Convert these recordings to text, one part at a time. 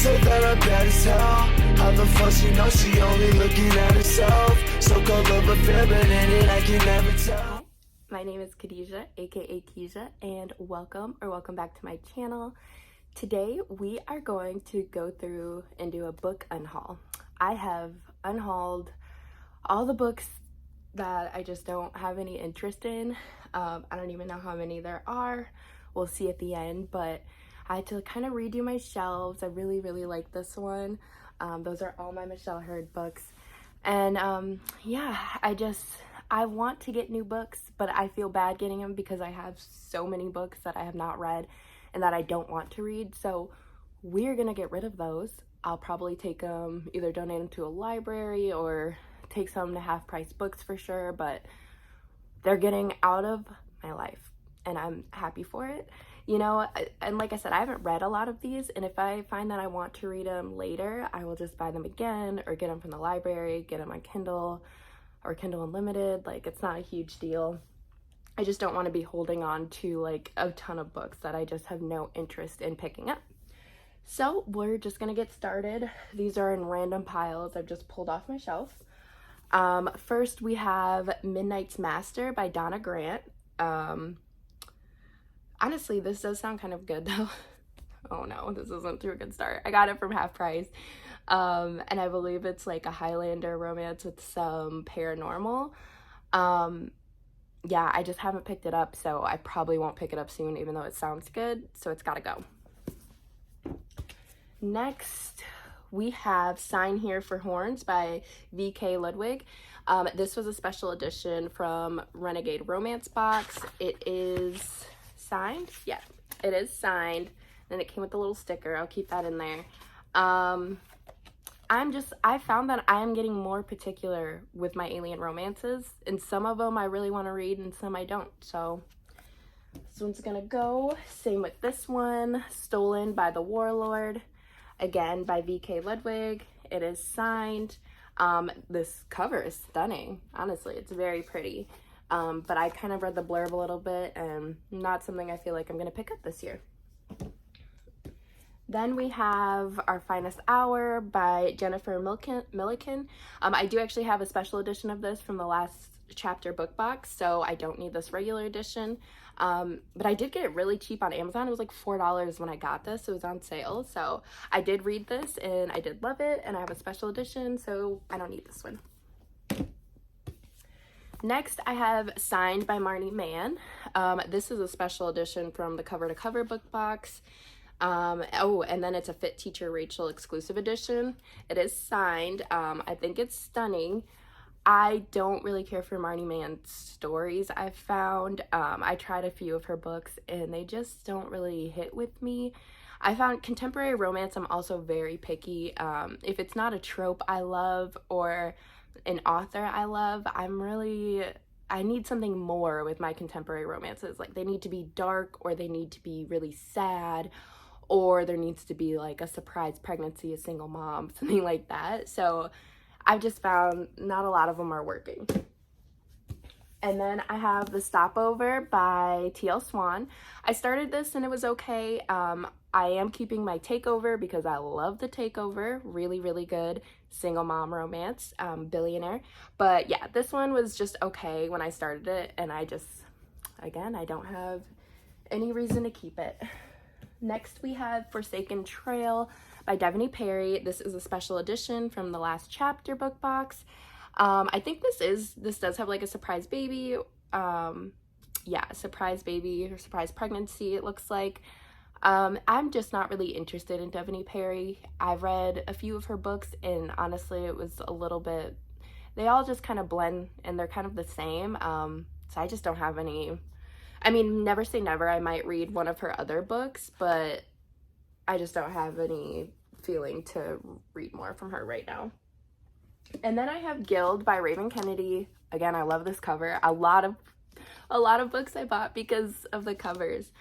said that I'm bad as hell. How the fuck she know she only looking at herself? So-called love affair, but in it I can never tell. My name is Khadijah, aka Keisha, and welcome back to my channel. Today we are going to go through and do a book unhaul. I have unhauled all the books that I just don't have any interest in. I don't even know how many there are. We'll see at the end, but I had to kind of redo my shelves. I really like this one. Those are all my Michelle Hurd books. And yeah, I want to get new books, but I feel bad getting them because I have so many books that I have not read and that I don't want to read. So we're gonna get rid of those. I'll probably take them, either donate them to a library or take some to half price books for sure, but they're getting out of my life and I'm happy for it. You know, and like I said, I haven't read a lot of these, and if I find that I want to read them later, I will just buy them again or get them from the library, get them on Kindle or Kindle Unlimited. Like, it's not a huge deal. I just don't want to be holding on to like a ton of books that I just have no interest in picking up. So we're just gonna get started. These are in random piles I've just pulled off my shelf. First we have Midnight's Master by Donna Grant. Honestly, this does sound kind of good though. Oh no, this isn't too a good start. I got it from half price. And I believe it's like a Highlander romance with some paranormal. Yeah, I just haven't picked it up, so I probably won't pick it up soon, even though it sounds good, so it's gotta go. Next, we have Sign Here for Horns by V.K. Ludwig. This was a special edition from Renegade Romance Box. It is signed. Yeah, it is signed. Then it came with a little sticker. I'll keep that in there. I found that I am getting more particular with my alien romances, and some of them I really want to read and some I don't. So this one's gonna go. Same with this one, Stolen by the Warlord, again by V.K. Ludwig. It is signed. This cover is stunning. Honestly, it's very pretty. But I kind of read the blurb a little bit, and not something I feel like I'm gonna pick up this year. Then we have Our Finest Hour by Jennifer Milliken. I do actually have a special edition of this from the last chapter book box, so I don't need this regular edition. But I did get it really cheap on Amazon. It was like $4 when I got this. It was on sale, so I did read this and I did love it, and I have a special edition, so I don't need this one. Next, I have Signed by Marnie Mann. This is a special edition from the Cover to Cover book box. Oh, and then it's a Fit Teacher Rachel exclusive edition. It is signed. I think it's stunning. I don't really care for Marnie Mann's stories, I've found. I tried a few of her books and they just don't really hit with me. I found contemporary romance, I'm also very picky. If it's not a trope I love or an author I love, I need something more with my contemporary romances. Like, they need to be dark, or they need to be really sad, or there needs to be like a surprise pregnancy, a single mom, something like that. So I've just found not a lot of them are working. And then I have The Stopover by T.L. Swan. I started this and it was okay. I am keeping my Takeover because I love The Takeover. Really good single mom romance, billionaire. But yeah, this one was just okay when I started it, and I don't have any reason to keep it. Next we have Forsaken Trail by Devaney Perry. This is a special edition from the last chapter book box. I think this does have like a surprise baby. Yeah, surprise baby or surprise pregnancy, it looks like. I'm just not really interested in Devaney Perry. I've read a few of her books, and honestly it was a little bit, they all just kind of blend and they're kind of the same. So I just don't have any, I mean, never say never, I might read one of her other books, but I just don't have any feeling to read more from her right now. And then I have Guild by Raven Kennedy. Again, I love this cover. A lot of books I bought because of the covers.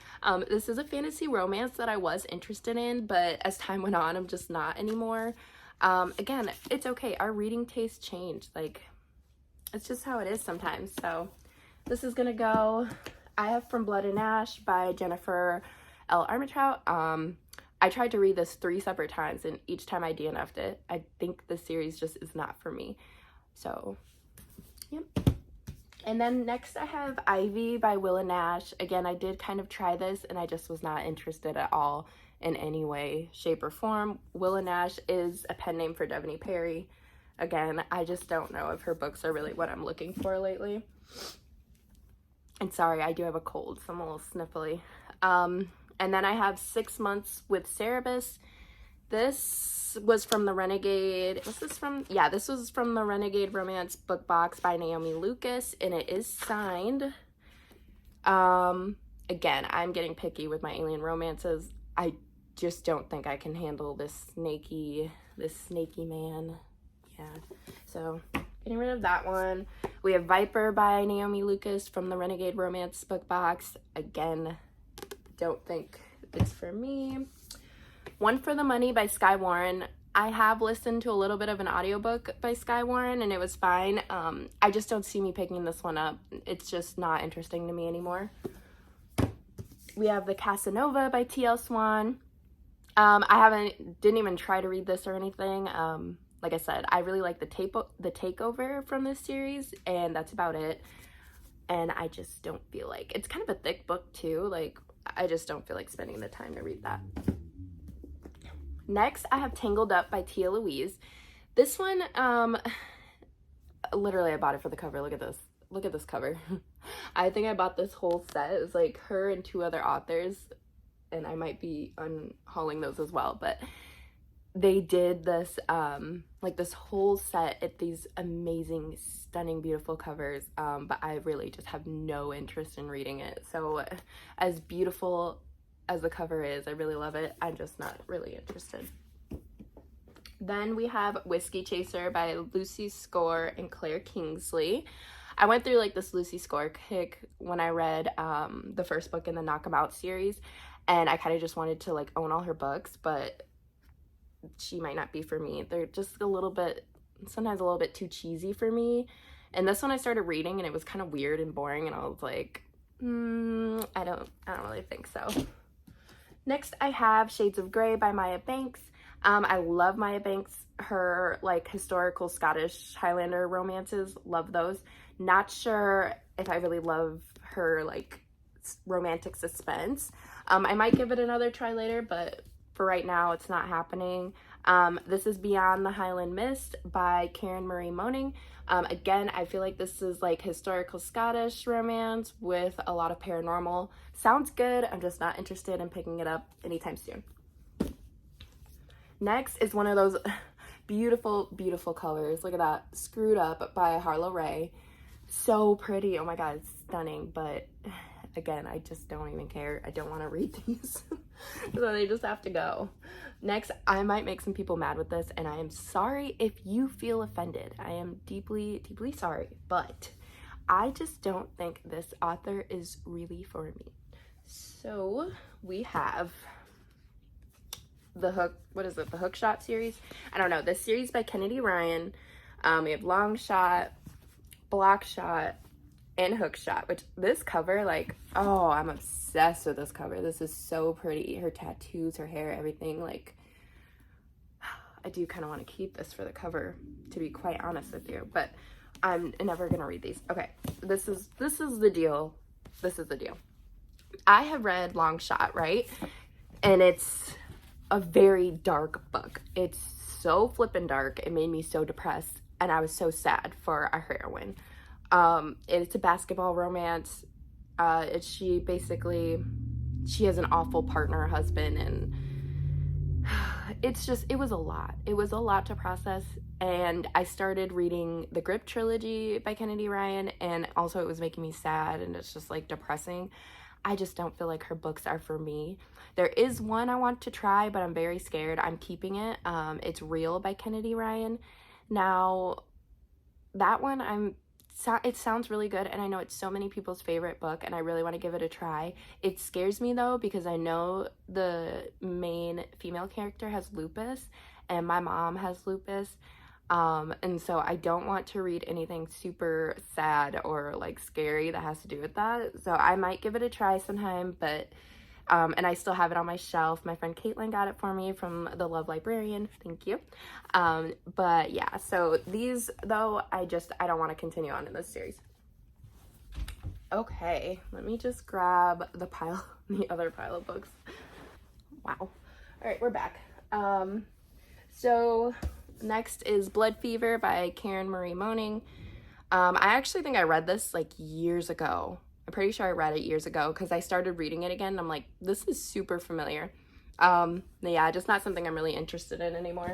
This is a fantasy romance that I was interested in, but as time went on, I'm just not anymore. Again, it's okay. Our reading tastes change. Like, it's just how it is sometimes. So this is gonna go. I have From Blood and Ash by Jennifer L. Armentrout. I tried to read this 3 separate times, and each time I DNF'd it. I think the series just is not for me. So, yep. And then next I have Ivy by Willa Nash. Again, I did kind of try this, and I just was not interested at all in any way, shape, or form. Willa Nash is a pen name for Devaney Perry. Again, I just don't know if her books are really what I'm looking for lately. And sorry, I do have a cold, so I'm a little sniffly. And then I have 6 Months with Cerebus. This was from the Renegade. Was this from? Yeah, this was from the Renegade Romance Book Box by Naomi Lucas, and it is signed. Again, I'm getting picky with my alien romances. I just don't think I can handle this snaky man. Yeah, so getting rid of that one. We have Viper by Naomi Lucas from the Renegade Romance Book Box. Again, don't think it's for me. One for the Money by Skye Warren. I have listened to a little bit of an audiobook by Skye Warren, and it was fine. I just don't see me picking this one up. It's just not interesting to me anymore. We have The Casanova by T.L. Swan. I didn't even try to read this or anything. Like I said, I really like the takeover from this series, and that's about it. And I just don't feel like, it's kind of a thick book too. Like, I just don't feel like spending the time to read that. Next, I have Tangled Up by Tia Louise. This one, literally I bought it for the cover. Look at this. Look at this cover. I think I bought this whole set. It was like her and 2 other authors, and I might be unhauling those as well, but they did this, like this whole set at these amazing, stunning, beautiful covers, but I really just have no interest in reading it. So as beautiful as the cover is, I really love it. I'm just not really interested. Then we have Whiskey Chaser by Lucy Score and Claire Kingsley. I went through like this Lucy Score kick when I read the first book in the Knock 'Em Out series, and I kind of just wanted to like own all her books, but she might not be for me. They're just a little bit, sometimes a little bit too cheesy for me. And this one I started reading, and it was kind of weird and boring, and I was like, I don't really think so. Next, I have Shades of Grey by Maya Banks. I love Maya Banks. Her like historical Scottish Highlander romances, love those. Not sure if I really love her like romantic suspense. I might give it another try later, but for right now, it's not happening. This is Beyond the Highland Mist by Karen Marie Moning. Again, I feel like this is like historical Scottish romance with a lot of paranormal. Sounds good. I'm just not interested in picking it up anytime soon. Next is one of those beautiful, beautiful colors. Look at that. Screwed Up by Harlow Ray. So pretty. Oh my God, it's stunning. But again, I just don't even care. I don't want to read these. So they just have to go. Next, I might make some people mad with this, and I am sorry if you feel offended. I am deeply, deeply sorry, but I just don't think this author is really for me. So we have the Hook Shot series. I don't know, this series by Kennedy Ryan. We have Long Shot, Block Shot, and Hook Shot, which this cover, like, oh, I'm obsessed with this cover. This is so pretty. Her tattoos, her hair, everything. Like, I do kind of want to keep this for the cover, to be quite honest with you, but I'm never gonna read these. Okay, this is the deal. This is the deal. I have read Long Shot, right? And it's a very dark book. It's so flippin' dark. It made me so depressed, and I was so sad for our heroine. It's a basketball romance. She has an awful partner, husband, and it was a lot. It was a lot to process, and I started reading the Grip trilogy by Kennedy Ryan, and also it was making me sad, and it's just like depressing. I just don't feel like her books are for me. There is one I want to try, but I'm very scared. I'm keeping it. It's Real by Kennedy Ryan. Now, that one it sounds really good, and I know it's so many people's favorite book, and I really want to give it a try. It scares me though, because I know the main female character has lupus, and my mom has lupus, and so I don't want to read anything super sad or like scary that has to do with that. So I might give it a try sometime, but And I still have it on my shelf. My friend Caitlin got it for me from the Love Librarian. Thank you. But yeah, so these though, I don't want to continue on in this series. Okay, let me just grab the other pile of books. Wow. All right, we're back. So next is Blood Fever by Karen Marie Moning. I actually think I read this like years ago. I'm pretty sure I read it years ago because I started reading it again and I'm like, this is super familiar. Yeah, just not something I'm really interested in anymore.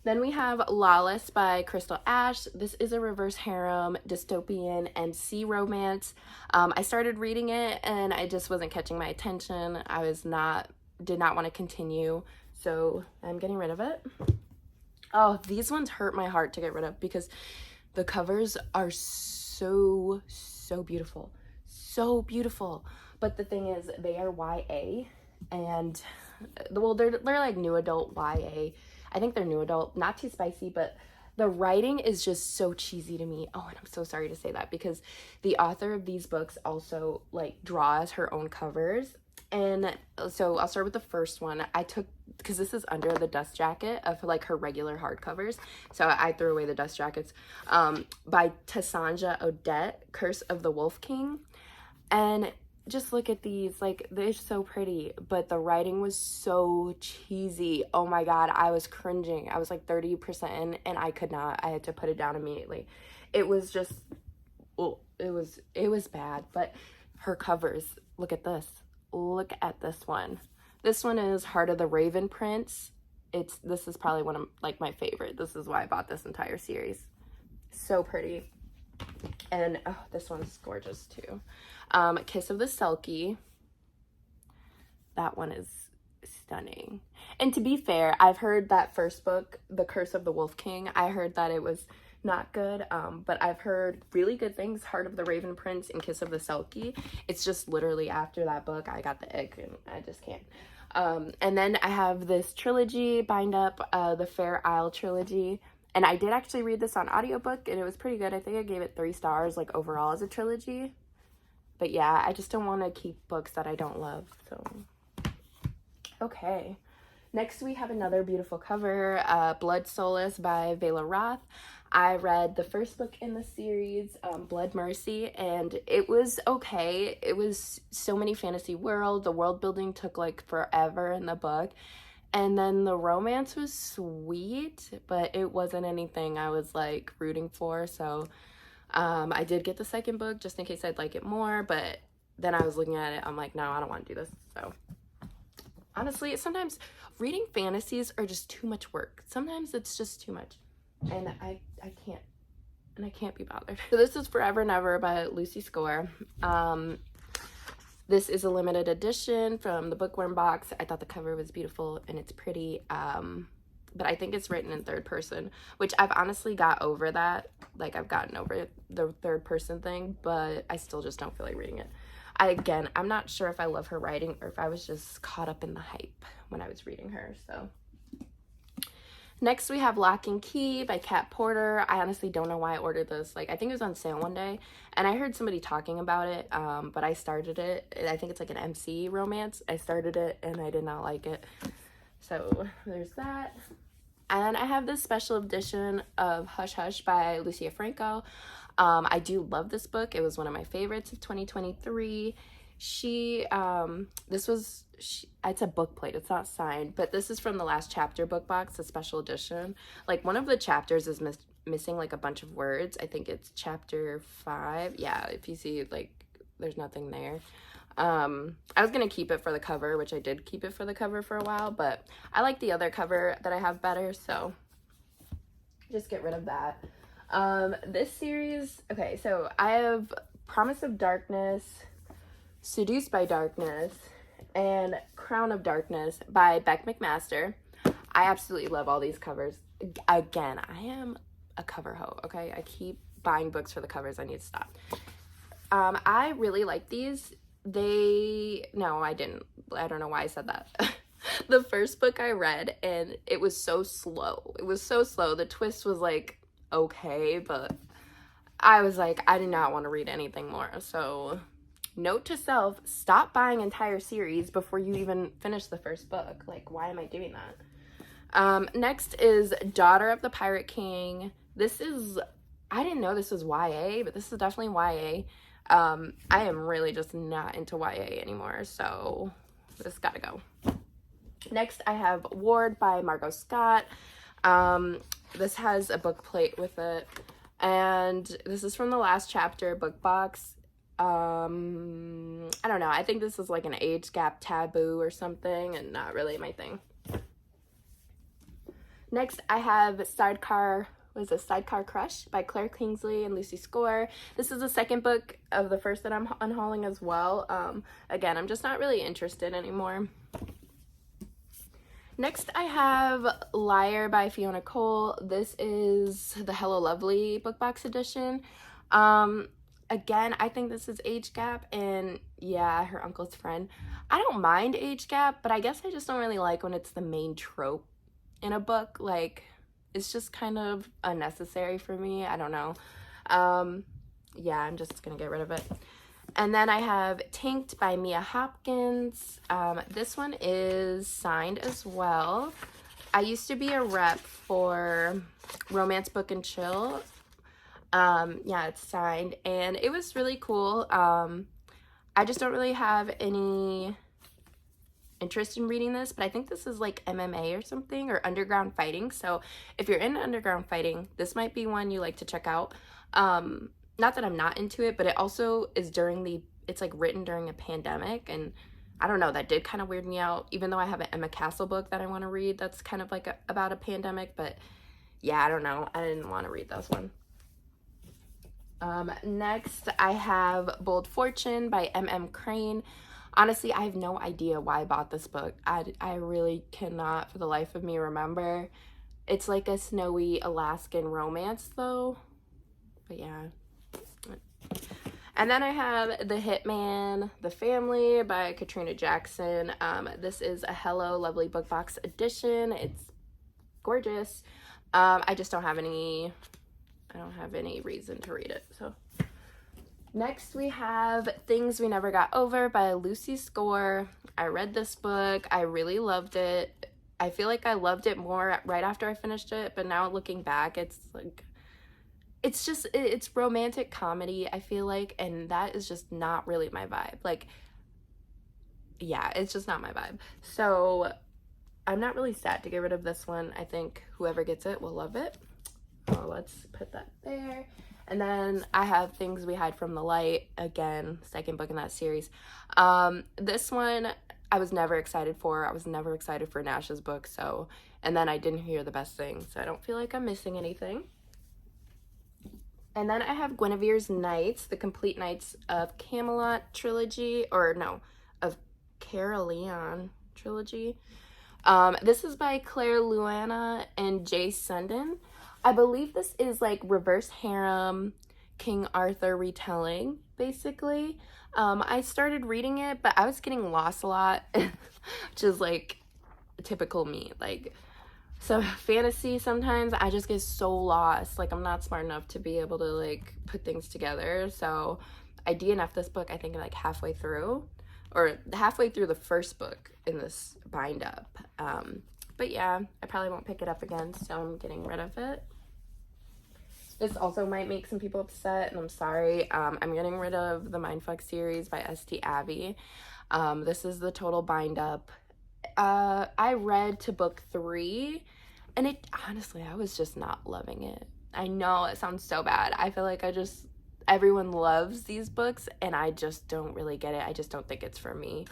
Then we have Lawless by Crystal Ash. This is a reverse harem, dystopian, and sea romance. I started reading it and I just wasn't catching my attention. Did not want to continue, so I'm getting rid of it. Oh, these ones hurt my heart to get rid of because the covers are so beautiful. So beautiful. But the thing is, they are YA, and well, they're like new adult YA. I think they're new adult, not too spicy, but the writing is just so cheesy to me. Oh, and I'm so sorry to say that because the author of these books also like draws her own covers. And so I'll start with the first one. Because this is under the dust jacket of like her regular hardcovers, so I threw away the dust jackets, by Tassanja Odette, Curse of the Wolf King. And just look at these, like, they're so pretty, but the writing was so cheesy. Oh my god, I was cringing. I was like 30% in and I could not. I had to put it down immediately. It was just, well, it was bad. But her covers, look at this. Look at this one. This one is Heart of the Raven Prince. This is probably one of like my favorite. This is why I bought this entire series. So pretty. And oh, this one's gorgeous too. Kiss of the Selkie. That one is stunning. And to be fair, I've heard that first book, The Curse of the Wolf King, I heard that it was not good, but I've heard really good things. Heart of the Raven Prince and Kiss of the Selkie. It's just literally after that book I got the ick and I just can't. And then I have this trilogy bind up, the Fair Isle trilogy. And I did actually read this on audiobook and it was pretty good. I think I gave it 3 stars like overall as a trilogy. But yeah, I just don't want to keep books that I don't love. So, okay. Next we have another beautiful cover, Blood Solace by Vela Roth. I read the first book in the series, Blood Mercy, and it was okay. It was so many fantasy world. The world building took like forever in the book. And then the romance was sweet, but it wasn't anything I was like rooting for. So I did get the second book just in case I'd like it more, but then I was looking at it, I'm like, no, I don't want to do this. So honestly, sometimes reading fantasies are just too much work. Sometimes it's just too much, and I can't be bothered. So this is Forever and Ever by Lucy Score. This is a limited edition from the Bookworm box. I thought the cover was beautiful and it's pretty, but I think it's written in third person, which I've honestly got over that. Like, I've gotten over the third person thing, but I still just don't feel like reading it. I'm not sure if I love her writing or if I was just caught up in the hype when I was reading her, so. Next we have Lock and Key by Kat Porter. I honestly don't know why I ordered this. Like, I think it was on sale one day and I heard somebody talking about it, but I started it. I think it's like an MC romance. I started it and I did not like it. So there's that. And I have this special edition of Hush Hush by Lucia Franco. I do love this book. It was one of my favorites of 2023. It's a book plate, it's not signed, but this is from the last chapter book box, the special edition. Like, one of the chapters is missing like a bunch of words. I think it's chapter 5. Yeah, if you see, like, there's nothing there. I was gonna keep it for the cover, which I did keep it for the cover for a while, but I like the other cover that I have better, so just get rid of that. This series, okay, so I have Promise of Darkness, Seduced by Darkness, and Crown of Darkness by Beck McMaster. I absolutely love all these covers. Again, I am a cover hoe, okay? I keep buying books for the covers. I need to stop. I really like these. No, I didn't. I don't know why I said that. The first book I read, and it was so slow. It was so slow. The twist was like, okay, but I was like, I did not want to read anything more. So note to self, stop buying entire series before you even finish the first book. Like, why am I doing that? Next is Daughter of the Pirate King. This is, I didn't know this was YA, but this is definitely YA. I am really just not into YA anymore, so this gotta go. Next, I have Ward by Margot Scott. This has a book plate with it, and this is from the last chapter book box. I don't know. I think this is like an age gap taboo or something, and not really my thing. Next, I have Sidecar Crush by Claire Kingsley and Lucy Score. This is the second book of the first that I'm unhauling as well. Again, I'm just not really interested anymore. Next, I have Liar by Fiona Cole. This is the Hello Lovely book box edition. Again, I think this is age gap, and yeah, her uncle's friend. I don't mind age gap, but I guess I just don't really like when it's the main trope in a book. Like, it's just kind of unnecessary for me. I don't know. Yeah, I'm just gonna get rid of it. And then I have Tanked by Mia Hopkins. This one is signed as well. I used to be a rep for Romance Book and Chill. Yeah, it's signed, and it was really cool. I just don't really have any interest in reading this, but I think this is like MMA or something, or underground fighting. So if you're into underground fighting, this might be one you like to check out. Not that I'm not into it, but it also is it's like written during a pandemic, and I don't know, that did kind of weird me out, even though I have an Emma Castle book that I want to read that's kind of like about a pandemic. But yeah, I don't know, I didn't want to read this one. Next, I have Bold Fortune by M.M. Crane. Honestly, I have no idea why I bought this book. I really cannot for the life of me remember. It's like a snowy Alaskan romance though. But yeah. And then I have The Hitman, The Family by Katrina Jackson. This is a Hello Lovely book box edition. It's gorgeous. I just don't have any reason to read it. So next we have Things We Never Got Over by Lucy Score. I read this book. I really loved it. I feel like I loved it more right after I finished it, but now looking back, it's like, it's romantic comedy, I feel like, and that is just not really my vibe. Like, yeah, it's just not my vibe. So I'm not really sad to get rid of this one. I think whoever gets it will love it. Oh, let's put that there. And then I have Things We Hide from the Light, again, second book in that series. This one I was never excited for. I was never excited for Nash's book, so, and then I didn't hear the best thing, so I don't feel like I'm missing anything. And then I have Guinevere's Nights, the Complete Nights of Camelot trilogy, or no, of Caroleon trilogy. This is by Claire Luana and Jay Sundin. I believe this is like reverse harem King Arthur retelling, basically. I started reading it, but I was getting lost a lot, which is like typical me. Like, so fantasy, sometimes I just get so lost. Like, I'm not smart enough to be able to like put things together. So I DNF'd this book, I think like halfway through the first book in this bind up. But yeah, I probably won't pick it up again, so I'm getting rid of it. This also might make some people upset, and I'm sorry. I'm getting rid of the Mindfuck series by St. Abbey. This is the total bind up. I read to book 3, and honestly, I was just not loving it. I know it sounds so bad. I feel like everyone loves these books, and I just don't really get it. I just don't think it's for me.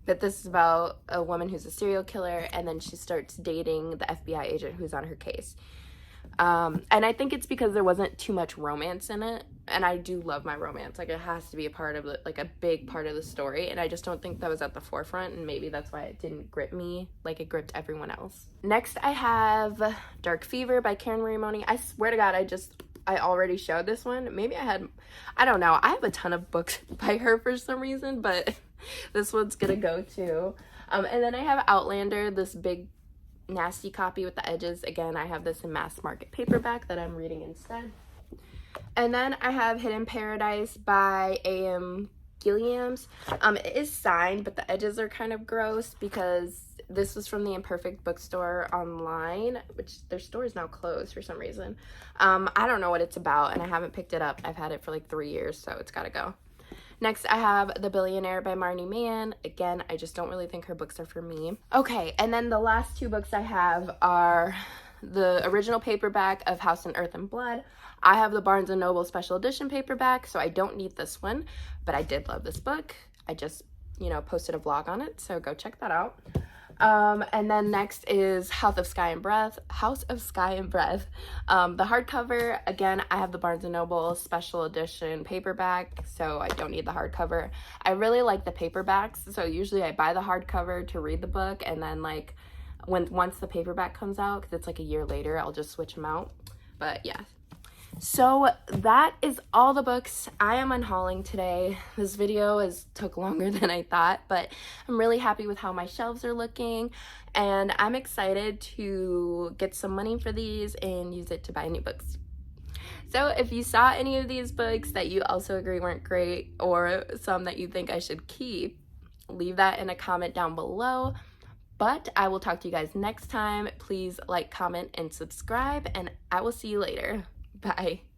But this is about a woman who's a serial killer, and then she starts dating the FBI agent who's on her case. And I think it's because there wasn't too much romance in it, and I do love my romance. Like, it has to be a part of like a big part of the story, and I just don't think that was at the forefront, and maybe that's why it didn't grip me like it gripped everyone else. Next, I have Dark Fever by Karen Marie Money. I swear to God, I already showed this one. Maybe I don't know. I have a ton of books by her for some reason, but this one's gonna go too. And then I have Outlander, this big nasty copy with the edges. Again, I have this in mass market paperback that I'm reading instead. And then I have Hidden Paradise by A.M. Gilliam's. It is signed, but the edges are kind of gross because this was from the Imperfect Bookstore online, which their store is now closed for some reason. I don't know what it's about, and I haven't picked it up. I've had it for like 3 years, so it's gotta go. Next, I have The Billionaire by Marnie Mann. Again, I just don't really think her books are for me. Okay, and then the last 2 books I have are the original paperback of House and Earth and Blood. I have the Barnes & Noble special edition paperback, so I don't need this one, but I did love this book. I just, posted a vlog on it, so go check that out. And then next is House of Sky and Breath. The hardcover, again, I have the Barnes & Noble special edition paperback, so I don't need the hardcover. I really like the paperbacks, so usually I buy the hardcover to read the book, and then like once the paperback comes out, because it's like a year later, I'll just switch them out. But yeah. So that is all the books I am unhauling today. This video took longer than I thought, but I'm really happy with how my shelves are looking, and I'm excited to get some money for these and use it to buy new books. So if you saw any of these books that you also agree weren't great, or some that you think I should keep, leave that in a comment down below. But I will talk to you guys next time. Please like, comment, and subscribe, and I will see you later. Bye.